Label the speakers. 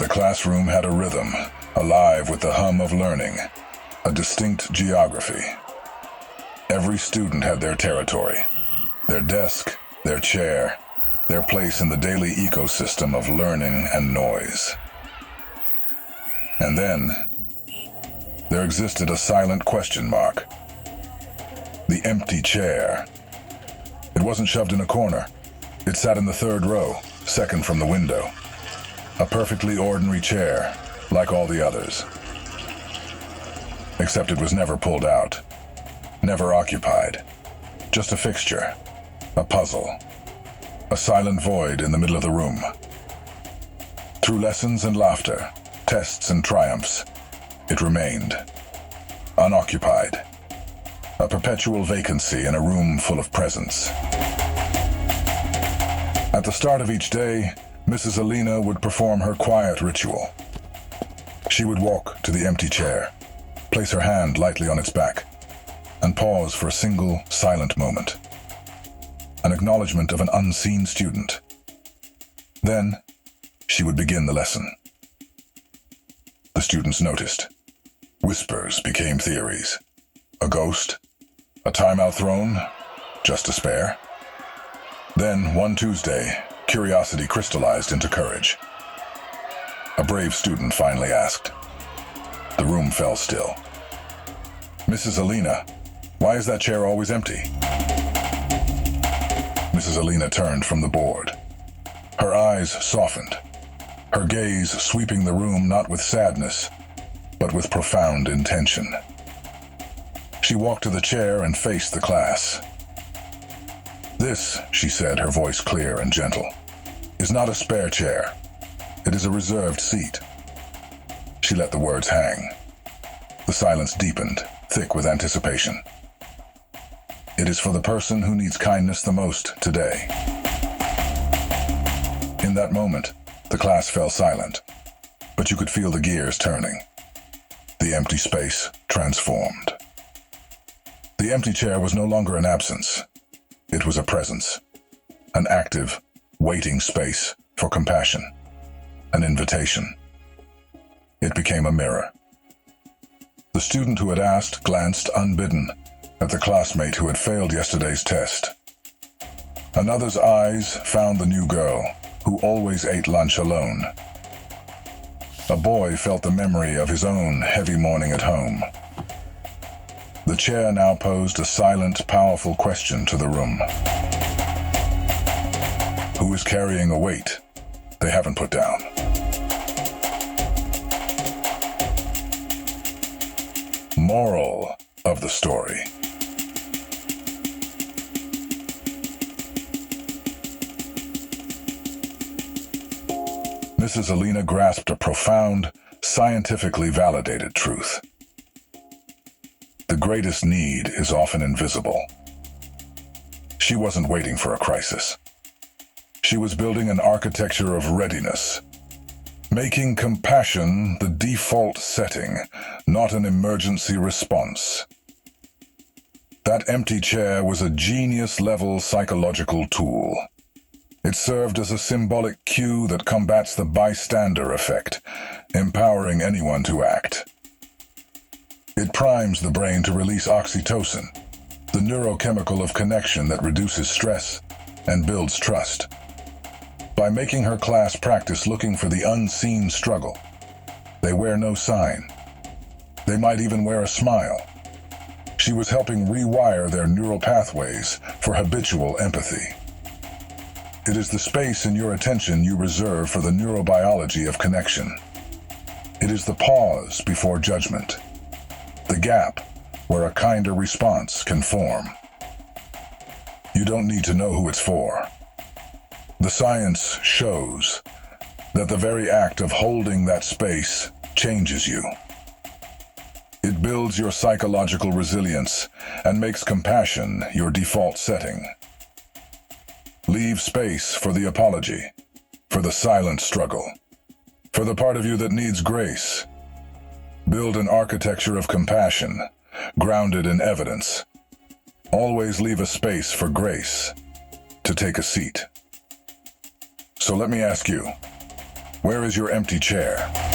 Speaker 1: The classroom had a rhythm, alive with the hum of learning, a distinct geography. Every student had their territory, their desk, their chair, their place in the daily ecosystem of learning and noise. And then, there existed a silent question mark. The empty chair. It wasn't shoved in a corner. It sat in the third row, second from the window. A perfectly ordinary chair, like all the others. Except it was never pulled out, never occupied. Just a fixture, a puzzle, a silent void in the middle of the room. Through lessons and laughter, tests and triumphs, it remained, unoccupied. A perpetual vacancy in a room full of presence. At the start of each day, Mrs. Alina would perform her quiet ritual. She would walk to the empty chair, place her hand lightly on its back, and pause for a single, silent moment. An acknowledgement of an unseen student. Then, she would begin the lesson. The students noticed. Whispers became theories. A ghost? A timeout thrown? Just a spare? Then, one Tuesday, curiosity crystallized into courage. A brave student finally asked. The room fell still. Mrs. Alina, why is that chair always empty? Mrs. Alina turned from the board. Her eyes softened, her gaze sweeping the room not with sadness, but with profound intention. She walked to the chair and faced the class. This, she said, her voice clear and gentle, is not a spare chair. It is a reserved seat. She let the words hang. The silence deepened, thick with anticipation. It is for the person who needs kindness the most today. In that moment, the class fell silent, but you could feel the gears turning. The empty space transformed. The empty chair was no longer an absence. It was a presence, an active, waiting space for compassion, an invitation. It became a mirror. The student who had asked glanced unbidden at the classmate who had failed yesterday's test. Another's eyes found the new girl, who always ate lunch alone. A boy felt the memory of his own heavy morning at home. The chair now posed a silent, powerful question to the room. Who is carrying a weight they haven't put down? Moral of the story. Mrs. Alina grasped a profound, scientifically validated truth. The greatest need is often invisible. She wasn't waiting for a crisis. She was building an architecture of readiness, making compassion the default setting, not an emergency response. That empty chair was a genius-level psychological tool. It served as a symbolic cue that combats the bystander effect, empowering anyone to act. It primes the brain to release oxytocin, the neurochemical of connection that reduces stress and builds trust. By making her class practice looking for the unseen struggle, they wear no sign. They might even wear a smile. She was helping rewire their neural pathways for habitual empathy. It is the space in your attention you reserve for the neurobiology of connection. It is the pause before judgment, the gap where a kinder response can form. You don't need to know who it's for. The science shows that the very act of holding that space changes you. It builds your psychological resilience and makes compassion your default setting. Leave space for the apology, for the silent struggle, for the part of you that needs grace. Build an architecture of compassion, grounded in evidence. Always leave a space for grace to take a seat. So let me ask you, Where is your empty chair?